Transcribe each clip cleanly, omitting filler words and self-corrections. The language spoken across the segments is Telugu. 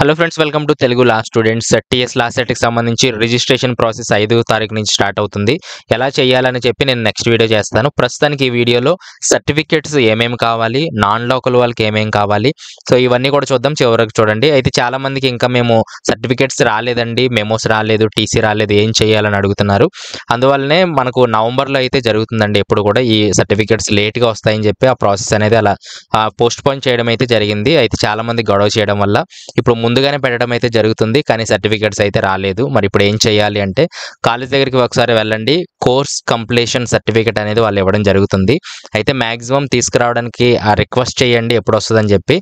Hello friends, welcome to Telugu law students. TS law సెట్కి సంబంధించి రిజిస్ట్రేషన్ ప్రాసెస్ 5వ తారీఖు నుంచి స్టార్ట్ అవుతుంది. ఎలా చేయాలని చెప్పి నేను నెక్స్ట్ వీడియో చేస్తాను. ప్రస్తుతానికి ఈ వీడియోలో సర్టిఫికేట్స్ ఏమేమి కావాలి, నాన్ లోకల్ వాళ్ళకి ఏమేమి కావాలి, సో ఇవన్నీ కూడా చూద్దాం. చివరికి చూడండి. అయితే చాలా మందికి ఇంకా మేము సర్టిఫికేట్స్ రాలేదండి, మెమోస్ రాలేదు, టీసీ రాలేదు, ఏం చేయాలని అడుగుతున్నారు. అందువల్లనే మనకు నవంబర్లో అయితే జరుగుతుందండి. ఎప్పుడు కూడా ఈ సర్టిఫికేట్స్ లేట్గా వస్తాయని చెప్పి ఆ ప్రాసెస్ అనేది అలా పోస్ట్ పోన్ చేయడం అయితే జరిగింది. అయితే చాలా మంది గొడవ చేయడం వల్ల ఇప్పుడు ముందుగానే పెట్టడం అయితే జరుగుతుంది, కానీ సర్టిఫికేట్స్ అయితే రాలేదు. మరి ఇప్పుడు ఏం చేయాలి అంటే కాలేజ్ దగ్గరికి ఒకసారి వెళ్ళండి. కోర్స్ కంప్లీషన్ సర్టిఫికేట్ అనేది వాళ్ళు ఇవ్వడం జరుగుతుంది. అయితే మ్యాక్సిమం తీసుకురావడానికి రిక్వెస్ట్ చేయండి ఎప్పుడు వస్తుందని చెప్పి.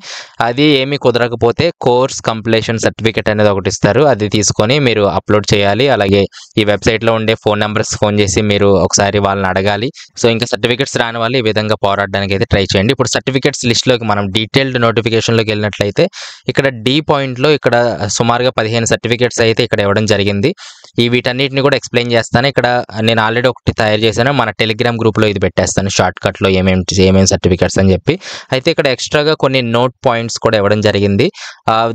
అది ఏమీ కుదరకపోతే కోర్స్ కంప్లీషన్ సర్టిఫికేట్ అనేది ఒకటి ఇస్తారు, అది తీసుకొని మీరు అప్లోడ్ చేయాలి. అలాగే ఈ వెబ్సైట్లో ఉండే ఫోన్ నెంబర్స్ ఫోన్ చేసి మీరు ఒకసారి వాళ్ళని అడగాలి. సో ఇంకా సర్టిఫికేట్స్ రాని వాళ్ళు ఈ విధంగా పోరాడడానికి అయితే ట్రై చేయండి. ఇప్పుడు సర్టిఫికేట్స్ లిస్ట్లోకి మనం డీటెయిల్డ్ నోటిఫికేషన్లోకి వెళ్ళినట్లయితే ఇక్కడ డి పాయింట్లో ఇక్కడ సుమారుగా 15 సర్టిఫికేట్స్ అయితే ఇక్కడ ఇవ్వడం జరిగింది. వీటన్నిటిని కూడా ఎక్స్ప్లెయిన్ చేస్తాను. ఇక్కడ నేను ఆల్రెడీ ఒకటి తయారు చేశాను, మన టెలిగ్రామ్ గ్రూప్లో ఇది పెట్టేస్తాను షార్ట్ కట్లో ఏమేమి సర్టిఫికేట్స్ అని చెప్పి. అయితే ఇక్కడ ఎక్స్ట్రాగా కొన్ని నోట్ పాయింట్స్ కూడా ఇవ్వడం జరిగింది.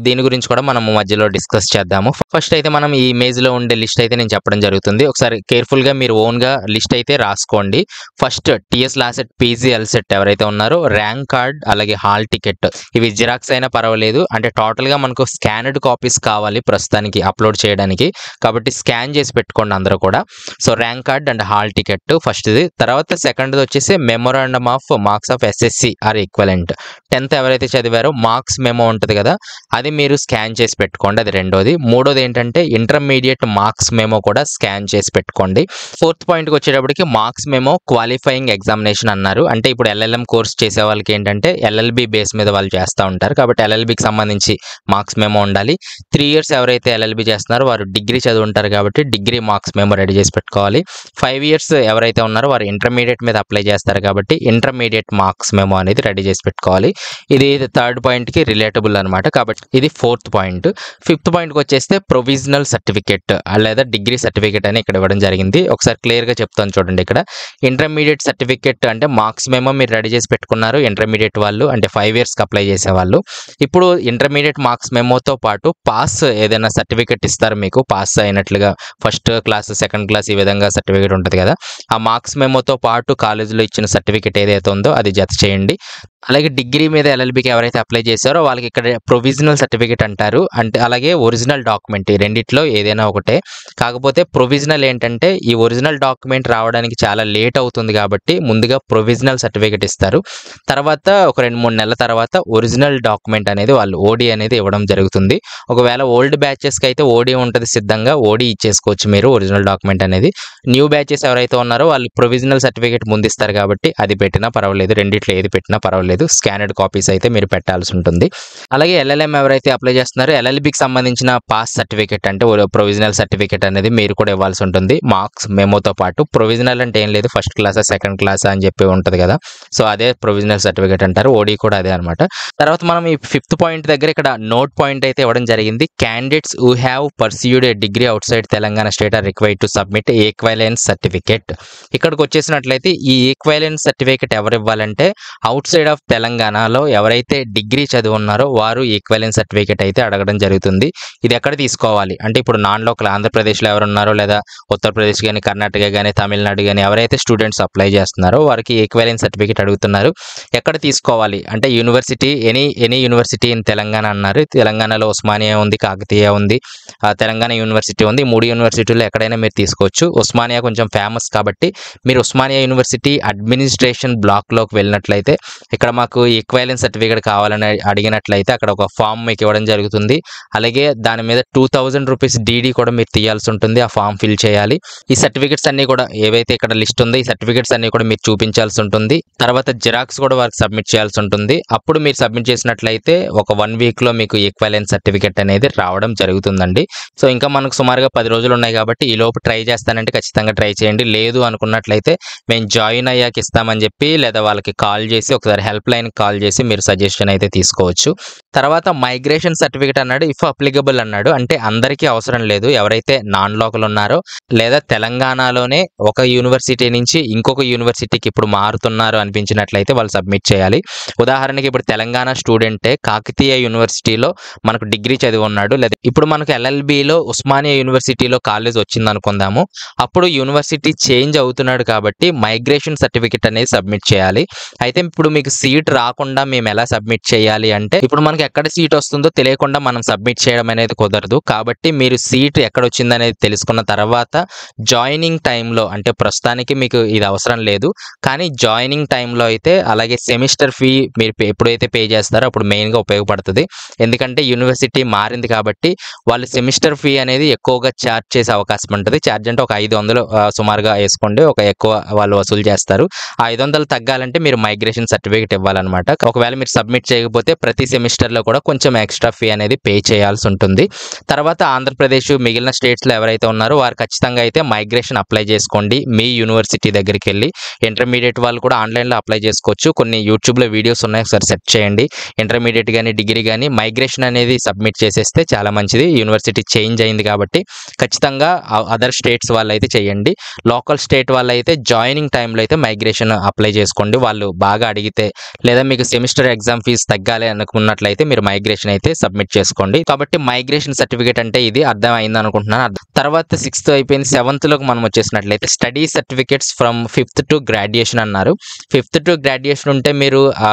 దీని గురించి కూడా మనం మధ్యలో డిస్కస్ చేద్దాము. ఫస్ట్ అయితే మనం ఈ ఇమేజ్లో ఉండే లిస్ట్ అయితే నేను చెప్పడం జరుగుతుంది. ఒకసారి కేర్ఫుల్గా మీరు ఓన్గా లిస్ట్ అయితే రాసుకోండి. ఫస్ట్ టీఎస్ లాసెట్, పీజీ, ఎల్సెట్ ఎవరైతే ఉన్నారో ర్యాంక్ కార్డ్, అలాగే హాల్ టికెట్, ఇవి జిరాక్స్ అయినా పర్వాలేదు. అంటే టోటల్గా మనకు స్కానర్డ్ కాపీస్ కావాలి ప్రస్తుతానికి అప్లోడ్ చేయడానికి, కాబట్టి స్కాన్ చేసి పెట్టుకోండి అందరూ కూడా. So rank card and hall ticket ఫస్ట్ది. తర్వాత సెకండ్ది వచ్చేసి memorandum of marks of SSC or equivalent. 10th ఎవరైతే చదివారో మార్క్స్ మెమో ఉంటుంది కదా, అది మీరు స్కాన్ చేసి పెట్టుకోండి, అది రెండోది. మూడోది ఏంటంటే ఇంటర్మీడియట్ మార్క్స్ మెమో కూడా స్కాన్ చేసి పెట్టుకోండి. ఫోర్త్ పాయింట్కి వచ్చేటప్పటికి మార్క్స్ మెమో క్వాలిఫైయింగ్ ఎగ్జామినేషన్ అన్నారు. అంటే ఇప్పుడు ఎల్ఎల్ఎం కోర్స్ చేసే వాళ్ళకి ఏంటంటే ఎల్ఎల్బి బేస్ మీద వాళ్ళు చేస్తూ ఉంటారు, కాబట్టి ఎల్ఎల్బికి సంబంధించి మార్క్స్ మెమో ఉండాలి. 3 years ఎవరైతే ఎల్ఎల్బి చేస్తున్నారో వారు డిగ్రీ చదువు ఉంటారు కాబట్టి డిగ్రీ మార్క్స్ మెమో రెడీ చేసి పెట్టుకోవాలి. 5 years ఎవరైతే ఉన్నారో వారు ఇంటర్మీడియట్ మీద అప్లై చేస్తారు కాబట్టి ఇంటర్మీడియట్ మార్క్స్ మెమో అనేది రెడీ చేసి పెట్టుకోవాలి. ఇది థర్డ్ పాయింట్కి రిలేటబుల్ అనమాట, కాబట్టి ఇది ఫోర్త్ పాయింట్. ఫిఫ్త్ పాయింట్కి వచ్చేస్తే ప్రొవిజనల్ సర్టిఫికేట్ లేదా డిగ్రీ సర్టిఫికేట్ అని ఇక్కడ ఇవ్వడం జరిగింది. ఒకసారి క్లియర్గా చెప్తాను చూడండి. ఇక్కడ ఇంటర్మీడియట్ సర్టిఫికేట్ అంటే మార్క్స్ మెమో మీరు రెడీ చేసి పెట్టుకున్నారు ఇంటర్మీడియట్ వాళ్ళు, అంటే 5 yearsకి అప్లై చేసేవాళ్ళు. ఇప్పుడు ఇంటర్మీడియట్ మార్క్స్ మెమోతో పాటు పాస్ ఏదైనా సర్టిఫికేట్ ఇస్తారు మీకు, పాస్ అయినట్లుగా ఫస్ట్ క్లాస్, సెకండ్ క్లాస్ ఈ విధంగా సర్టిఫికేట్ ఉంటుంది కదా, ఆ మార్క్స్ మెమోతో పాటు కాలేజీలో ఇచ్చిన సర్టిఫికేట్ ఏదైతే ఉందో అది జత చేయండి. అలాగే డిగ్రీ మీద ఎల్ఎల్బికి ఎవరైతే అప్లై చేశారో వాళ్ళకి ఇక్కడ ప్రొవిజనల్ సర్టిఫికేట్ అంటారు. అంటే అలాగే ఒరిజినల్ డాక్యుమెంట్, ఈ రెండిట్లో ఏదైనా ఒకటే. కాకపోతే ప్రొవిజనల్ ఏంటంటే ఈ ఒరిజినల్ డాక్యుమెంట్ రావడానికి చాలా లేట్ అవుతుంది కాబట్టి ముందుగా ప్రొవిజనల్ సర్టిఫికేట్ ఇస్తారు. తర్వాత ఒక 2-3 నెలల తర్వాత ఒరిజినల్ డాక్యుమెంట్ అనేది వాళ్ళు ఓడి అనేది ఇవ్వడం జరుగుతుంది. ఒకవేళ ఓల్డ్ బ్యాచెస్కి అయితే ఓడి ఉంటుంది సిద్ధంగా, ఓడి ఇచ్చేసుకోవచ్చు మీరు ఒరిజినల్ డాక్యుమెంట్ అనేది. న్యూ బ్యాచెస్ ఎవరైతే ఉన్నారో వాళ్ళు ప్రొవిజనల్ సర్టిఫికేట్ ముందు ఇస్తారు కాబట్టి అది పెట్టినా పర్వాలేదు, రెండిట్లో ఏది పెట్టినా పర్వాలేదు. స్కానర్డ్ కాపీస్ అయితే మీరు పెట్టాల్సి ఉంటుంది. అలాగే ఎల్ఎల్ఎం ఎవరైతే అప్లై చేస్తున్నారో ఎల్ఎల్బికి సంబంధించిన పాస్ సర్టిఫికేట్ అంటే ప్రొవిజనల్ సర్టిఫికేట్ అనేది మీరు కూడా ఇవ్వాల్సి ఉంటుంది మార్క్స్ మెమోతో పాటు. ప్రొవిజనల్ అంటే ఏం లేదు, ఫస్ట్ క్లాసా సెకండ్ క్లాసా అని చెప్పి ఉంటుంది కదా, సో అదే ప్రొవిజనల్ సర్టిఫికేట్ అంటారు. ఓడి కూడా అదే అనమాట. తర్వాత మనం ఈ ఫిఫ్త్ పాయింట్ దగ్గర ఇక్కడ నోట్ పాయింట్ అయితే ఇవ్వడం జరిగింది. Candidates who have pursued A degree out side Telangana state or required to submit equivalence certificate. ఇక్కడికి వచ్చేసినట్లయితే ఈ ఈక్వలెన్స్ సర్టిఫికేట్ ఎవరు ఇవ్వాలంటే అవుట్ సైడ్ ఆఫ్ తెలంగాణలో ఎవరైతే డిగ్రీ చదివి ఉన్నారో వారు ఈక్వలెన్స్ సర్టిఫికేట్ అయితే అడగడం జరుగుతుంది. ఇది ఎక్కడ తీసుకోవాలి అంటే ఇప్పుడు నాన్ లోకల్ ఆంధ్రప్రదేశ్లో ఎవరున్నారో లేదా ఉత్తరప్రదేశ్ కానీ, కర్ణాటక కానీ, తమిళనాడు కానీ ఎవరైతే స్టూడెంట్స్ అప్లై చేస్తున్నారో వారికి ఈక్వలెన్స్ సర్టిఫికేట్ అడుగుతున్నారు. ఎక్కడ తీసుకోవాలి అంటే university, any university in Telangana అన్నారు. తెలంగాణలో ఉస్మానియా ఉంది, కాకతీయ ఉంది, తెలంగాణ యూనివర్సిటీ ఉంది. 3 యూనివర్సిటీల్లో ఎక్కడైనా మీరు తీసుకోవచ్చు. ఉస్మానియా కొంచెం ఫేమస్ కాబట్టి మీరు ఉస్మానియా యూనివర్సిటీ అడ్మినిస్ట్రేషన్ బ్లాక్లోకి వెళ్ళినట్లయితే ఇక్కడ మాకు ఈక్వలెన్స్ సర్టిఫికేట్ కావాలని అడిగినట్లయితే అక్కడ ఒక ఫామ్ మీకు ఇవ్వడం జరుగుతుంది. అలాగే దాని మీద 2000 రూపీస్ డీడీ కూడా మీరు తీయాల్సి ఉంటుంది, ఆ ఫామ్ ఫిల్ చేయాలి. ఈ సర్టిఫికేట్స్ అన్ని కూడా ఏవైతే ఇక్కడ లిస్ట్ ఉందో ఈ సర్టిఫికేట్స్ అన్ని కూడా మీరు చూపించాల్సి ఉంటుంది. తర్వాత జిరాక్స్ కూడా వారికి సబ్మిట్ చేయాల్సి ఉంటుంది. అప్పుడు మీరు సబ్మిట్ చేసినట్లయితే ఒక 1 weekలో మీకు ఈక్వలెన్స్ సర్టిఫికేట్ అనేది రావడం జరుగుతుందండి. సో ఇంకా మనకు సుమారుగా 10 రోజులు ఉన్నాయి కాబట్టి ఈ లోపు ట్రై చేస్తానంటే ఖచ్చితంగా ట్రై చేయండి. లేదు అనుకున్నట్లయితే మేము జాయిన్ అయ్యాక ఇస్తామని చెప్పి లేదా వాళ్ళకి కాల్ చేసి ఒకసారి హెల్ప్ లైన్కి కాల్ చేసి మీరు సజెషన్ అయితే తీసుకోవచ్చు. తర్వాత మైగ్రేషన్ సర్టిఫికేట్ అన్నాడు, ఇఫ్ అప్లికబుల్ అన్నాడు. అంటే అందరికీ అవసరం లేదు. ఎవరైతే నాన్ లోకల్ ఉన్నారో లేదా తెలంగాణలోనే ఒక యూనివర్సిటీ నుంచి ఇంకొక యూనివర్సిటీకి ఇప్పుడు మారుతున్నారు అనిపించినట్లయితే వాళ్ళు సబ్మిట్ చేయాలి. ఉదాహరణకి ఇప్పుడు తెలంగాణ స్టూడెంటే కాకతీయ యూనివర్సిటీలో మనకు డిగ్రీ చదివి ఉన్నాడు, లేదా ఇప్పుడు మనకు ఎల్ఎల్బిలో ఉస్మానియా యూనివర్సిటీలో కాలేజ్ వచ్చింది అనుకుందాము. అప్పుడు యూనివర్సిటీ చేంజ్ అవుతున్నాడు కాబట్టి మైగ్రేషన్ సర్టిఫికేట్ అనేది సబ్మిట్ చేయాలి. అయితే ఇప్పుడు మీకు సీట్ రాకుండా మేము ఎలా సబ్మిట్ చేయాలి అంటే, ఇప్పుడు మనకి ఎక్కడ సీట్ వస్తుందో తెలియకుండా మనం సబ్మిట్ చేయడం అనేది కుదరదు. కాబట్టి మీరు సీట్ ఎక్కడ వచ్చిందనేది తెలుసుకున్న తర్వాత జాయినింగ్ టైంలో, అంటే ప్రస్తుతానికి మీకు ఇది అవసరం లేదు కానీ జాయినింగ్ టైంలో అయితే అలాగే సెమిస్టర్ ఫీ మీరు ఎప్పుడైతే పే చేస్తారో అప్పుడు మెయిన్గా ఉపయోగపడుతుంది. ఎందుకంటే యూనివర్సిటీ మారింది కాబట్టి వాళ్ళు సెమిస్టర్ ఫీ అనేది ఎక్కువగా ఛార్జ్ చేసే అవకాశం ఉంటుంది. ఛార్జ్ అంటే ఒక 500 సుమారుగా వేసుకోండి, ఒక ఎక్కువ వాళ్ళు వసూలు చేస్తారు. ఆ 500 తగ్గాలంటే మీరు మైగ్రేషన్ సర్టిఫికేట్ ఇవ్వాలన్నమాట. ఒకవేళ మీరు సబ్మిట్ చేయకపోతే ప్రతి సెమిస్టర్లో కూడా కొంచెం ఎక్స్ట్రా ఫీ అనేది పే చేయాల్సి ఉంటుంది. తర్వాత ఆంధ్రప్రదేశ్ మిగిలిన స్టేట్స్లో ఎవరైతే ఉన్నారో వారు ఖచ్చితంగా అయితే మైగ్రేషన్ అప్లై చేసుకోండి మీ యూనివర్సిటీ దగ్గరికి వెళ్ళి. ఇంటర్మీడియట్ వాళ్ళు కూడా ఆన్లైన్లో అప్లై చేసుకోవచ్చు. కొన్ని యూట్యూబ్లో వీడియోస్ ఉన్నాయి, ఒకసారి సెర్చ్ చేయండి. ఇంటర్మీడియట్ కానీ డిగ్రీ కానీ మైగ్రేషన్ అనేది సబ్మిట్ చేసేస్తే చాలా మంచిది. యూనివర్సిటీ చేంజ్ అయింది కాబట్టి ఖచ్చితంగా అదర్ స్టేట్స్ వాళ్ళు అయితే చేయండి. లోకల్ స్టేట్ వాళ్ళు అయితే జాయినింగ్ టైంలో అయితే మైగ్రేషన్ అప్లై చేసుకోండి. వాళ్ళు బాగా అడిగితే లేదా మీకు సెమిస్టర్ ఎగ్జామ్ ఫీజు తగ్గాలి అనుకున్నట్లయితే మీరు మైగ్రేషన్ అయితే సబ్మిట్ చేసుకోండి. కాబట్టి మైగ్రేషన్ సర్టిఫికేట్ అంటే ఇది అర్థం అయింది అనుకుంటున్నాను. తర్వాత 6th అయిపోయింది. 7thలోకి మనం వచ్చేసినట్లయితే study certificates from 5th to graduation అన్నారు. 5th టు గ్రాడ్యుయేషన్ ఉంటే మీరు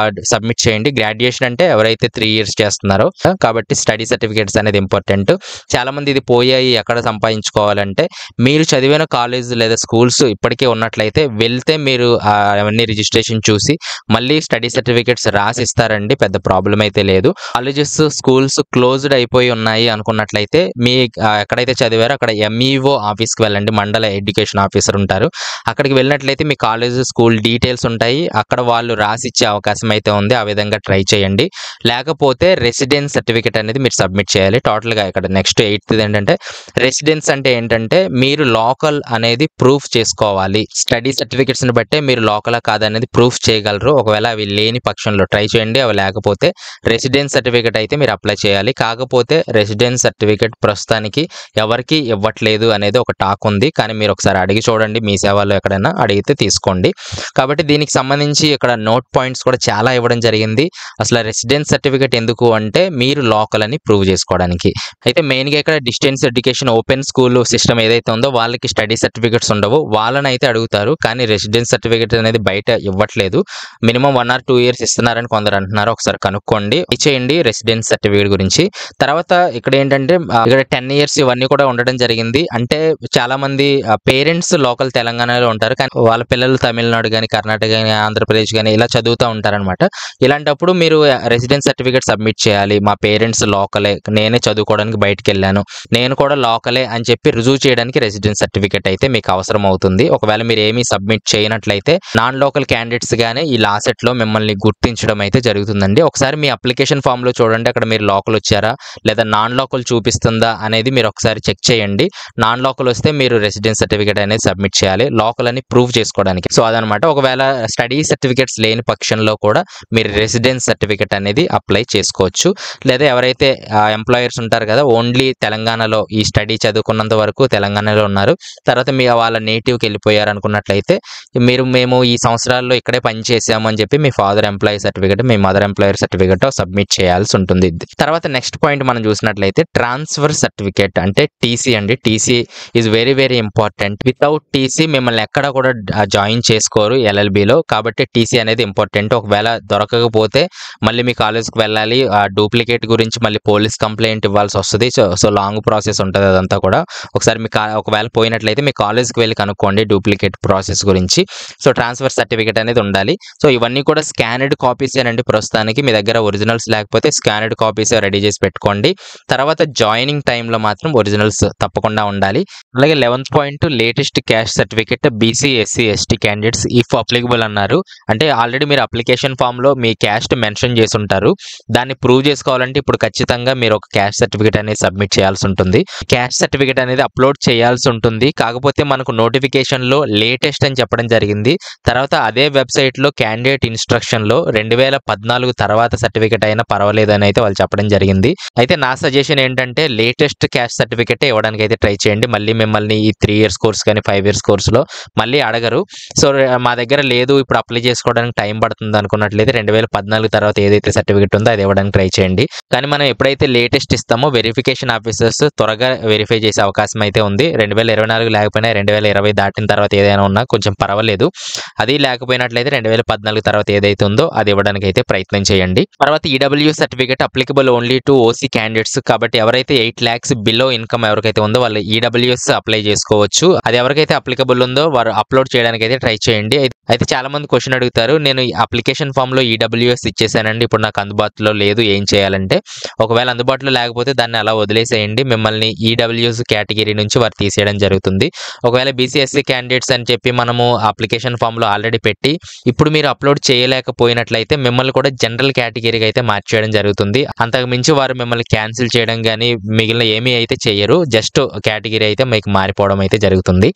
సబ్మిట్ చేయండి. గ్రాడ్యుయేషన్ అంటే ఎవరైతే 3 years చేస్తున్నారో కాబట్టి స్టడీ సర్టిఫికేట్స్ అనేది ఇంపార్టెంట్. చాలా మంది ఇది పోయాయి ఎక్కడ సంపాదించుకోవాలంటే, మీరు చదివిన కాలేజ్ లేదా స్కూల్స్ ఇప్పటికే ఉన్నట్లయితే వెళ్తే మీరు అవన్నీ రిజిస్ట్రేషన్ చూసి మళ్ళీ స్టడీ సర్టిఫికేట్స్ రాసిస్తారండి. పెద్ద ప్రాబ్లం అయితే లేదు. కాలేజెస్ స్కూల్స్ క్లోజ్డ్ అయిపోయి ఉన్నాయి అనుకున్నట్లయితే మీ ఎక్కడైతే చదివారో అక్కడ ఎంఈఓ ఆఫీస్కి వెళ్ళండి. మండల ఎడ్యుకేషన్ ఆఫీసర్ ఉంటారు. అక్కడికి వెళ్ళినట్లయితే మీ కాలేజ్ స్కూల్ డీటెయిల్స్ ఉంటాయి. అక్కడ వాళ్ళు రాసిచ్చే అవకాశం అయితే ఉంది. ఆ విధంగా ట్రై చేయండి. లేకపోతే రెసిడెన్స్ సర్టిఫికేట్ అనేది మీరు సబ్మిట్ చేయాలి. టోటల్గా ఇక్కడ నెక్స్ట్ 8th ఏంటంటే రెసిడెన్స్ అంటే ఏంటంటే మీరు లోకల్ అనేది ప్రూఫ్ చేసుకోవాలి. స్టడీ సర్టిఫికేట్స్ని బట్టే మీరు లోకల్ కాదనేది ప్రూఫ్ చేయగలరు. ఒకవేళ అవి లేని పక్షంలో ట్రై చేయండి. అవి లేకపోతే రెసిడెన్స్ సర్టిఫికేట్ అయితే మీరు అప్లై చేయాలి. కాకపోతే రెసిడెన్స్ సర్టిఫికేట్ ప్రస్తుతానికి ఎవరికి ఇవ్వట్లేదు అనేది ఒక టాక్ ఉంది. కానీ మీరు ఒకసారి అడిగి చూడండి, మీ సేవల్లో ఎక్కడైనా అడిగితే తీసుకోండి. కాబట్టి దీనికి సంబంధించి ఇక్కడ నోట్ పాయింట్స్ కూడా చాలా ఇవ్వడం జరిగింది. అసలు రెసిడెన్స్ సర్టిఫికేట్ ఎందుకు అంటే మీరు లోకల్ అని ప్రూవ్ చేసుకోవడానికి. అయితే మెయిన్గా ఇక్కడ distance education open school system ఏదైతే ఉందో వాళ్ళకి స్టడీ సర్టిఫికేట్స్ ఉండవు. వాళ్ళని అయితే అడుగుతారు కానీ రెసిడెన్స్ సర్టిఫికేట్ అనేది బయట ఇవ్వట్లేదు. మినిమం 1 or 2 years ఇస్తున్నారని కొందరు అంటున్నారు. ఒకసారి కనుక్కోండి, ఇచ్చేయండి రెసిడెన్స్ సర్టిఫికేట్ గురించి. తర్వాత ఇక్కడ ఏంటంటే ఇక్కడ 10 years ఇవన్నీ కూడా ఉండడం జరిగింది. అంటే చాలా మంది పేరెంట్స్ లోకల్ తెలంగాణలో ఉంటారు కానీ వాళ్ళ పిల్లలు తమిళనాడు కానీ కర్ణాటక కానీ ఆంధ్రప్రదేశ్ కానీ ఇలా చదువుతూ ఉంటారనమాట. ఇలాంటప్పుడు మీరు రెసిడెన్స్ సర్టిఫికేట్ సబ్మిట్ చేయాలి. మా పేరెంట్స్ లోకలే, నేనే చదువుకోవడానికి బయటకు వెళ్ళాను, నేను కూడా లోకలే అని చెప్పి రుజువు చేయడానికి రెసిడెన్స్ సర్టిఫికేట్ అయితే మీకు అవసరం అవుతుంది. ఒకవేళ మీరు ఏమీ సబ్మిట్ చేయనట్లయితే నాన్ లోకల్ క్యాండిడేట్స్ గానే ఈ లాసెట్లో మిమ్మల్ని గుర్తించడం అయితే జరుగుతుందండి. ఒకసారి మీ అప్లికేషన్ ఫామ్లో చూడండి, అక్కడ మీరు లోకల్ వచ్చారా లేదా నాన్ లోకల్ చూపిస్తుందా అనేది మీరు ఒకసారి చెక్ చేయండి. నాన్ లోకల్ వస్తే మీరు రెసిడెన్స్ సర్టిఫికేట్ అనేది సబ్మిట్ చేయాలి లోకల్ అని ప్రూవ్ చేసుకోవడానికి. సో అదనమాట. ఒకవేళ స్టడీ సర్టిఫికేట్స్ లేని పక్షంలో కూడా మీరు రెసిడెన్స్ సర్టిఫికేట్ అనేది అప్లై చేసుకోవచ్చు. లేదా ఎవరైతే ఎంప్లాయర్స్ ఉంటారు కదా, ఓన్లీ తెలంగాణలో ఈ స్టడీ చదువుకున్నంత వరకు తెలంగాణలో ఉన్నారు, తర్వాత మీ వాళ్ళ నేటివ్కి వెళ్ళిపోయారు అనుకున్నట్లయితే మేము ఈ సంవత్సరాల్లో ఇక్కడే పని చేసాము అని చెప్పి మీ ఫాదర్ ఎంప్లాయీ సర్టిఫికేట్, మీ మదర్ ఎంప్లాయర్ సర్టిఫికేట్ సబ్మిట్ చేయాల్సి ఉంటుంది. తర్వాత నెక్స్ట్ పాయింట్ మనం చూసినట్లయితే ట్రాన్స్ఫర్ సర్టిఫికేట్ అంటే టీసీ అండి. TC is very very important. Without TC మిమ్మల్ని ఎక్కడ కూడా జాయిన్ చేసుకోరు ఎల్ఎల్బిలో. కాబట్టి టీసీ అనేది ఇంపార్టెంట్. ఒకవేళ దొరకకపోతే మళ్ళీ మీ కాలేజ్కి వెళ్ళాలి. ఆ డూప్లికేట్ గురించి మళ్ళీ పోలీస్ కంప్లైంట్ ఇవ్వాల్సి వస్తుంది. సో లాంగ్ ప్రాసెస్ ఉంటుంది అదంతా కూడా. ఒకసారి మీ ఒకవేళ పోయినట్లయితే మీ కాలేజ్కి వెళ్ళి కనుక్కోండి డూప్లికేట్ ప్రాసెస్ గురించి. సో ట్రాన్స్ఫర్ సర్టిఫికేట్ అనేది ఉండాలి. సో ఇవన్నీ కూడా స్కానర్డ్ కాపీస్ ఏనండి. ప్రస్తుతానికి మీ దగ్గర ఒరిజినల్స్ లేకపోతే స్కానర్డ్ కాపీస్ రెడీ చేసి పెట్టుకోండి. తర్వాత జాయినింగ్ టైంలో మాత్రం ఒరిజినల్స్ తప్పకుండా ఉండాలి. అలాగే 11th point latest caste certificate BC SC ST candidates if applicable అన్నారు. అంటే ఆల్రెడీ మీరు అప్లికేషన్ ఫామ్లో మీ క్యాస్ట్ మెన్షన్ చేసి ఉంటారు. దాన్ని ప్రూవ్ చేసుకోవాలంటే ఇప్పుడు ఖచ్చితంగా మీరు ఒక క్యాస్ట్ సర్టిఫికేట్ అనేది సబ్మిట్ సబ్మిట్ చేయాల్సి ఉంటుంది. క్యాస్ట్ సర్టిఫికేట్ అనేది అప్లోడ్ చేయాల్సి ఉంటుంది. కాకపోతే మనకు నోటిఫికేషన్‌లో లేటెస్ట్ అని చెప్పడం జరిగింది. తర్వాత అదే వెబ్‌సైట్‌లో క్యాండిడేట్ ఇన్‌స్ట్రక్షన్‌లో 2014 తర్వాత సర్టిఫికేట్ అయినా పర్వాలేదని అయితే వాళ్ళు చెప్పడం జరిగింది. అయితే నా సజెషన్ ఏంటంటే లేటెస్ట్ క్యాస్ట్ సర్టిఫికేటే ఇవ్వడానికైతే ట్రై చేయండి. మళ్ళీ మిమ్మల్ని ఈ 3 ఇయర్స్ కోర్స్ కానీ 5 ఇయర్స్ కోర్స్‌లో మళ్ళీ అడగరు. సో, మా దగ్గర లేదు ఇప్పుడు అప్లై చేసుకోవడానికి టైం పడుతుంది అనుకున్నట్లయితే 2014 తర్వాత ఏదైతే సర్టిఫికేట్ ఉందో అది ఇవ్వడానికి ట్రై చేయండి. కానీ మనం ఎప్పుడైతే లేటెస్ట్ ఇస్తామో వెరిఫికేషన్ ఆఫీసర్స్ త్వరగా వెరిఫై చేసే అవకాశం అయితే ఉంది. 2024 లేకపోయినా 2020 దాటిన తర్వాత ఏదైనా ఉన్నా కొంచెం పర్వాలేదు. అది లేకపోయినట్లయితే 2014 తర్వాత ఏదైతే ఉందో అది ఇవ్వడానికి అయితే ప్రయత్నం చేయండి. తర్వాత EWS certificate applicable only to OC candidates. కాబట్టి ఎవరైతే 8 lakhs బిలో ఇన్కమ్ ఎవరికైతే ఉందో వాళ్ళు ఈడబ్ల్యూఎస్ అప్లై చేసుకోవచ్చు. అది ఎవరికైతే అప్లికబుల్ ఉందో వారు అప్లోడ్ చేయడానికి అయితే ట్రై చేయండి. అయితే చాలా మంది క్వశ్చన్ అడుగుతారు, నేను అప్లికేషన్ ఫామ్ లో ఈడబ్ల్యూఎస్ ఇచ్చేసానండి, ఇప్పుడు నాకు అందుబాటులో లేదు, ఏం చేయాలంటే ఒకవేళ అందుబాటులో లేకపోతే దాన్ని అలా వదిలేసేయండి. మిమ్మల్ని ఈడబ్ల్యూఎస్ కేటగిరీ నుంచి వారు తీసేయడం జరుగుతుంది. ఒకవేళ బీసీఎస్సీ క్యాండిడేట్స్ అని చెప్పి మనము అప్లికేషన్ ఫామ్ లో ఆల్రెడీ పెట్టి ఇప్పుడు మీరు అప్లోడ్ చేయలేకపోయినట్లయితే మిమ్మల్ని కూడా జనరల్ కేటగిరీకి అయితే మార్చేయడం జరుగుతుంది. అంతకు మించి వారు మిమ్మల్ని క్యాన్సిల్ చేయడం కానీ మిగిలిన ఏమీ అయితే చేయరు. జస్ట్ కేటగిరీ అయితే మీకు మారిపోవడం అయితే జరుగుతుంది.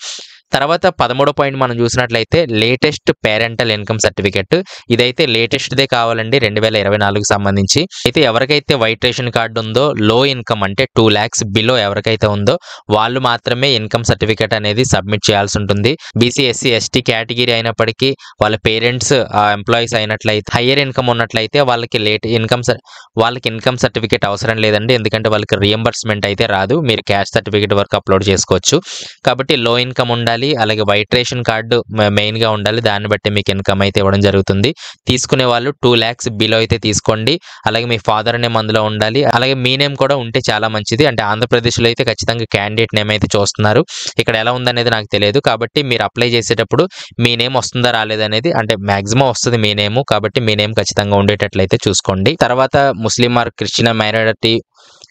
తర్వాత 13వ పాయింట్ మనం చూసినట్లయితే లేటెస్ట్ పేరెంటల్ ఇన్కమ్ సర్టిఫికేట్. ఇదైతే లేటెస్ట్దే కావాలండి 2024కి సంబంధించి. అయితే ఎవరికైతే వైట్ రేషన్ కార్డు ఉందో లో ఇన్కమ్ అంటే 2 lakhs బిలో ఎవరికైతే ఉందో వాళ్ళు మాత్రమే ఇన్కమ్ సర్టిఫికేట్ అనేది సబ్మిట్ చేయాల్సి ఉంటుంది. బీసీ ఎస్సీ ఎస్టీ కేటగిరీ అయినప్పటికీ వాళ్ళ పేరెంట్స్ ఎంప్లాయీస్ అయినట్లయితే హయ్యర్ ఇన్కమ్ ఉన్నట్లయితే వాళ్ళకి ఇన్కమ్ సర్టిఫికేట్ అవసరం లేదండి. ఎందుకంటే వాళ్ళకి రియంబర్స్మెంట్ అయితే రాదు. మీరు క్యాష్ సర్టిఫికేట్ వరకు అప్లోడ్ చేసుకోవచ్చు. కాబట్టి లో ఇన్కమ్ ఉండాలి, అలాగే వైట్ రేషన్ కార్డు మెయిన్ గా ఉండాలి. దాన్ని బట్టి మీకు ఇన్కమ్ అయితే ఇవ్వడం జరుగుతుంది. తీసుకునే వాళ్ళు 2 lakhs బిలో అయితే తీసుకోండి. అలాగే మీ ఫాదర్ నేమ్ అందులో ఉండాలి. అలాగే మీ నేమ్ కూడా ఉంటే చాలా మంచిది. అంటే ఆంధ్రప్రదేశ్లో అయితే ఖచ్చితంగా క్యాండిడేట్ నేమ్ అయితే చూస్తున్నారు. ఇక్కడ ఎలా ఉందనేది నాకు తెలియదు. కాబట్టి మీరు అప్లై చేసేటప్పుడు మీ నేమ్ వస్తుందా రాలేదనేది, అంటే మాక్సిమం వస్తుంది మీ నేమ్, కాబట్టి మీ నేమ్ ఖచ్చితంగా ఉండేటట్లయితే చూసుకోండి. తర్వాత ముస్లిం ఆర్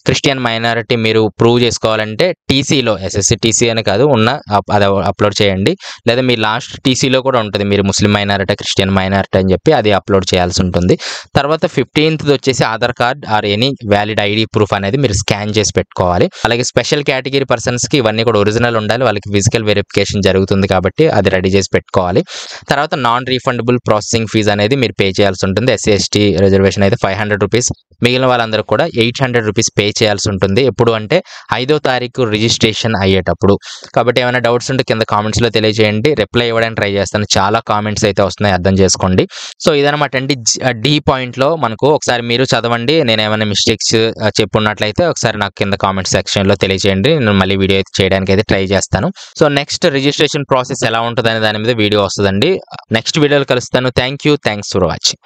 క్రిస్టియన్ మైనారిటీ మీరు ప్రూవ్ చేసుకోవాలంటే టీసీలో ఎస్ఎస్సి టీసీ అని కాదు అది అప్లోడ్ చేయండి. లేదా మీ లాస్ట్ టీసీలో కూడా ఉంటుంది మీరు ముస్లిం మైనారిటీ క్రిస్టియన్ మైనారిటీ అని చెప్పి అది అప్లోడ్ చేయాల్సి ఉంటుంది. తర్వాత 15th వచ్చేసి Aadhaar card or any valid ID proof అనేది మీరు స్కాన్ చేసి పెట్టుకోవాలి. అలాగే స్పెషల్ కేటగిరీ పర్సన్స్కి ఇవన్నీ కూడా ఒరిజినల్ ఉండాలి. వాళ్ళకి ఫిజికల్ వెరిఫికేషన్ జరుగుతుంది కాబట్టి అది రెడీ చేసి పెట్టుకోవాలి. తర్వాత నాన్ రీఫండబుల్ ప్రాసెసింగ్ ఫీజు అనేది మీరు పే చేయాల్సి ఉంటుంది. ఎస్సీ ఎస్టీ రిజర్వేషన్ అయితే 500 రూపీస్, మిగిలిన వాళ్ళందరూ కూడా 800 రూపీస్ పే చేయాల్సి ఉంటుంది. ఎప్పుడు అంటే 5వ తారీఖు రిజిస్ట్రేషన్ అయ్యేటప్పుడు. కాబట్టి ఏమైనా డౌట్స్ ఉంటే కింద కామెంట్స్ లో తెలియజేయండి, రిప్లై ఇవ్వడానికి ట్రై చేస్తాను. చాలా కామెంట్స్ అయితే వస్తున్నాయి, అర్థం చేసుకోండి. సో ఇదనమాట అండి డి పాయింట్ లో మనకు ఒకసారి మీరు చదవండి. నేను ఏమైనా మిస్టేక్స్ చెప్పున్నట్లయితే ఒకసారి నాకు కింద కామెంట్ సెక్షన్ లో తెలియజేయండి. నేను మళ్ళీ వీడియో అయితే చేయడానికి అయితే ట్రై చేస్తాను. సో నెక్స్ట్ రిజిస్ట్రేషన్ ప్రాసెస్ ఎలా ఉంటుంది అనే దాని మీద వీడియో వస్తుందండి. నెక్స్ట్ వీడియోలో కలుస్తాను. Thanks for watching.